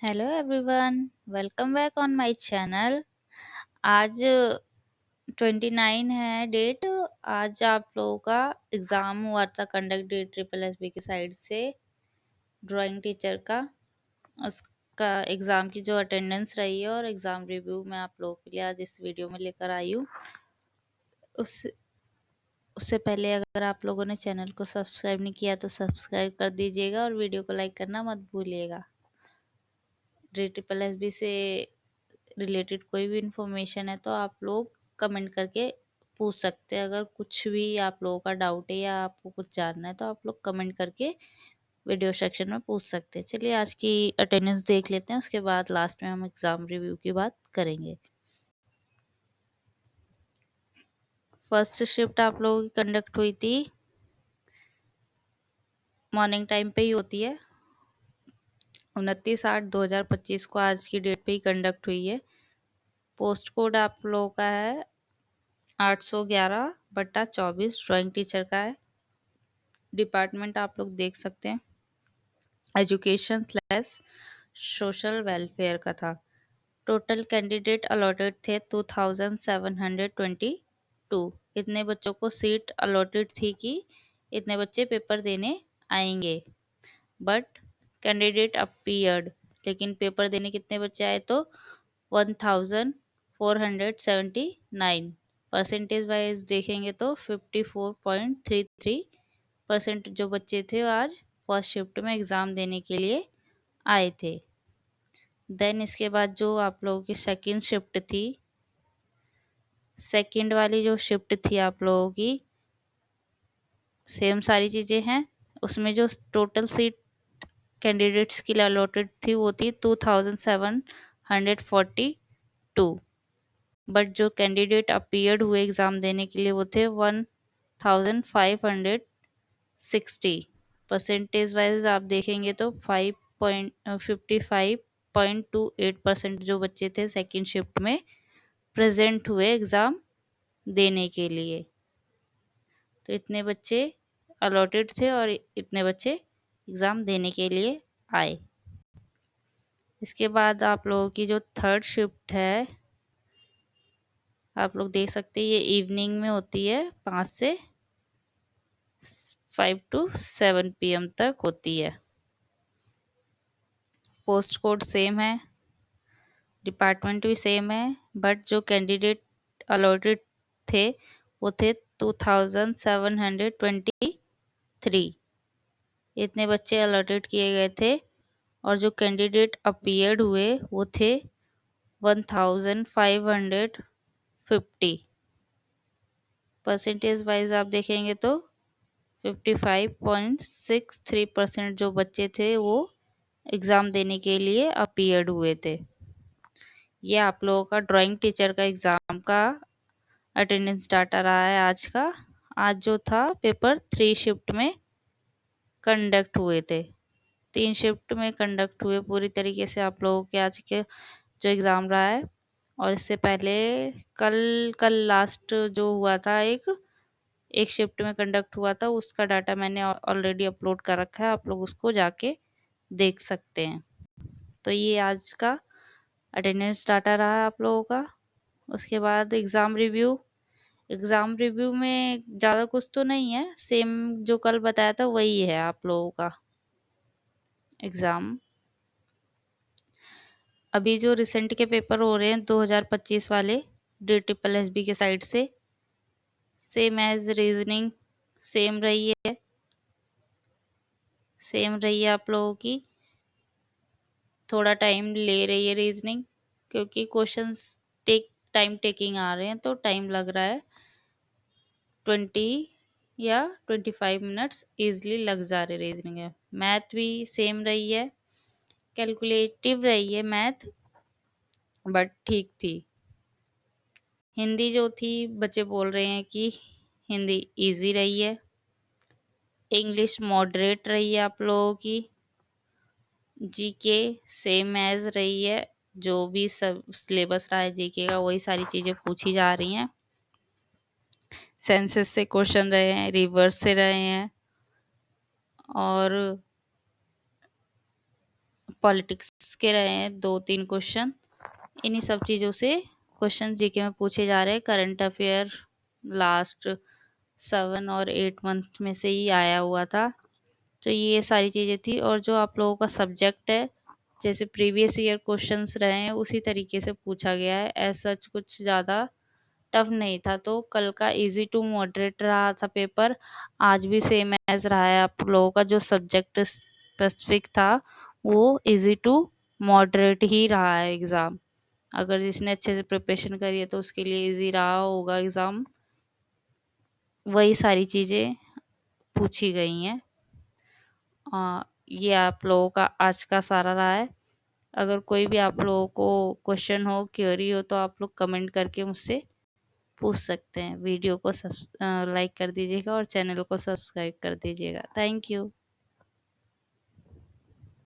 Hello everyone, welcome back on my channel. आज 29 है date. आज आप लोगों का एग्ज़ाम हुआ था कंडक्ट डेट ट्रिपल एसबी की साइड से ड्राइंग टीचर का। उसका एग्ज़ाम की जो अटेंडेंस रही है और एग्ज़ाम रिव्यू मैं आप लोगों के लिए आज इस वीडियो में लेकर आई हूँ। उससे पहले अगर आप लोगों ने चैनल को सब्सक्राइब नहीं किया तो सब्सक्राइब कर दीजिएगा और वीडियो को लाइक करना मत भूलिएगा। ट्रिपल एसबी से रिलेटेड कोई भी इंफॉर्मेशन है तो आप लोग कमेंट करके पूछ सकते हैं। अगर कुछ भी आप लोगों का डाउट है या आपको कुछ जानना है तो आप लोग कमेंट करके वीडियो सेक्शन में पूछ सकते हैं। चलिए आज की अटेंडेंस देख लेते हैं, उसके बाद लास्ट में हम एग्ज़ाम रिव्यू की बात करेंगे। फर्स्ट शिफ्ट आप लोगों की कंडक्ट हुई थी, मॉर्निंग टाइम पे ही होती है। 29/8/2025 को आज की डेट पे ही कंडक्ट हुई है। पोस्ट कोड आप लोगों का है 811/24 ड्राइंग टीचर का है। डिपार्टमेंट आप लोग देख सकते हैं एजुकेशन स्लैश सोशल वेलफेयर का था। टोटल कैंडिडेट अलॉटेड थे 2722। इतने बच्चों को सीट अलॉटेड थी कि इतने बच्चे पेपर देने आएंगे, बट कैंडिडेट अपीयर्ड, लेकिन पेपर देने कितने बच्चे आए तो 1479। परसेंटेज वाइज देखेंगे तो 54.33% जो बच्चे थे आज फर्स्ट शिफ्ट में एग्ज़ाम देने के लिए आए थे। देन इसके बाद जो आप लोगों की सेकंड शिफ्ट थी, सेकंड वाली जो शिफ्ट थी आप लोगों की, सेम सारी चीज़ें हैं। उसमें जो टोटल सीट कैंडिडेट्स की अलॉटेड थी वो थी 2742, बट जो कैंडिडेट अपीयर्ड हुए एग्ज़ाम देने के लिए वो थे 1560। परसेंटेज वाइज आप देखेंगे तो 55.28% जो बच्चे थे सेकंड शिफ्ट में प्रेजेंट हुए एग्ज़ाम देने के लिए। तो इतने बच्चे अलॉटेड थे और इतने बच्चे एग्ज़ाम देने के लिए आए। इसके बाद आप लोगों की जो थर्ड शिफ्ट है आप लोग देख सकते हैं, ये इवनिंग में होती है, 5 से 5 to 7 PM तक होती है। पोस्ट कोड सेम है, डिपार्टमेंट भी सेम है, बट जो कैंडिडेट अलॉटेड थे वो थे 2723। इतने बच्चे अलॉटेड किए गए थे और जो कैंडिडेट अपीयर्ड हुए वो थे 1550। परसेंटेज वाइज आप देखेंगे तो 55.63% जो बच्चे थे वो एग्ज़ाम देने के लिए अपीयर्ड हुए थे। ये आप लोगों का ड्राइंग टीचर का एग्ज़ाम का अटेंडेंस डाटा रहा है आज का। आज जो था पेपर 3 शिफ्ट में कंडक्ट हुए थे, 3 शिफ्ट में कंडक्ट हुए पूरी तरीके से आप लोगों के आज के जो एग्ज़ाम रहा है। और इससे पहले कल लास्ट जो हुआ था एक शिफ्ट में कंडक्ट हुआ था, उसका डाटा मैंने ऑलरेडी अपलोड कर रखा है, आप लोग उसको जाके देख सकते हैं। तो ये आज का अटेंडेंस डाटा रहा है आप लोगों का। उसके बाद एग्ज़ाम रिव्यू में ज़्यादा कुछ तो नहीं है, सेम जो कल बताया था वही है आप लोगों का एग्ज़ाम। अभी जो रिसेंट के पेपर हो रहे हैं 2025 वाले ट्रिपल एसबी के साइड से, सेम एज रीजनिंग सेम रही है आप लोगों की। थोड़ा टाइम ले रही है रीजनिंग क्योंकि क्वेश्चंस टाइम टेकिंग आ रहे हैं तो टाइम लग रहा है। 20 या 25 मिनट्स इजीली लग जा रहे रीजनिंग है। मैथ भी सेम रही है, कैलकुलेटिव रही है मैथ, बट ठीक थी। हिंदी जो थी बच्चे बोल रहे हैं कि हिंदी इजी रही है। इंग्लिश मॉडरेट रही है आप लोगों की। जीके सेम एज रही है, जो भी सब सिलेबस रहा है जीके का वही सारी चीज़ें पूछी जा रही हैं। सेंसेस से क्वेश्चन रहे हैं, रिवर्स से रहे हैं और पॉलिटिक्स के रहे हैं 2-3 क्वेश्चन। इन्हीं सब चीज़ों से क्वेश्चन जीके में पूछे जा रहे हैं। करंट अफेयर लास्ट 7 और 8 मंथ में से ही आया हुआ था। तो ये सारी चीज़ें थी, और जो आप लोगों का सब्जेक्ट है, जैसे प्रीवियस ईयर क्वेश्चंस रहे हैं उसी तरीके से पूछा गया है। ऐसा कुछ ज़्यादा टफ नहीं था। तो कल का इजी टू मॉडरेट रहा था पेपर, आज भी सेम एज रहा है। आप लोगों का जो सब्जेक्ट स्पेसिफिक था वो इजी टू मॉडरेट ही रहा है एग्ज़ाम। अगर जिसने अच्छे से प्रिपरेशन करी है तो उसके लिए इजी रहा होगा एग्ज़ाम। वही सारी चीज़ें पूछी गई हैं। ये आप लोगों का आज का सारा रहा है। अगर कोई भी आप लोगों को क्वेश्चन हो, क्वेरी हो, तो आप लोग कमेंट करके मुझसे पूछ सकते हैं। वीडियो को लाइक कर दीजिएगा और चैनल को सब्सक्राइब कर दीजिएगा। Thank you.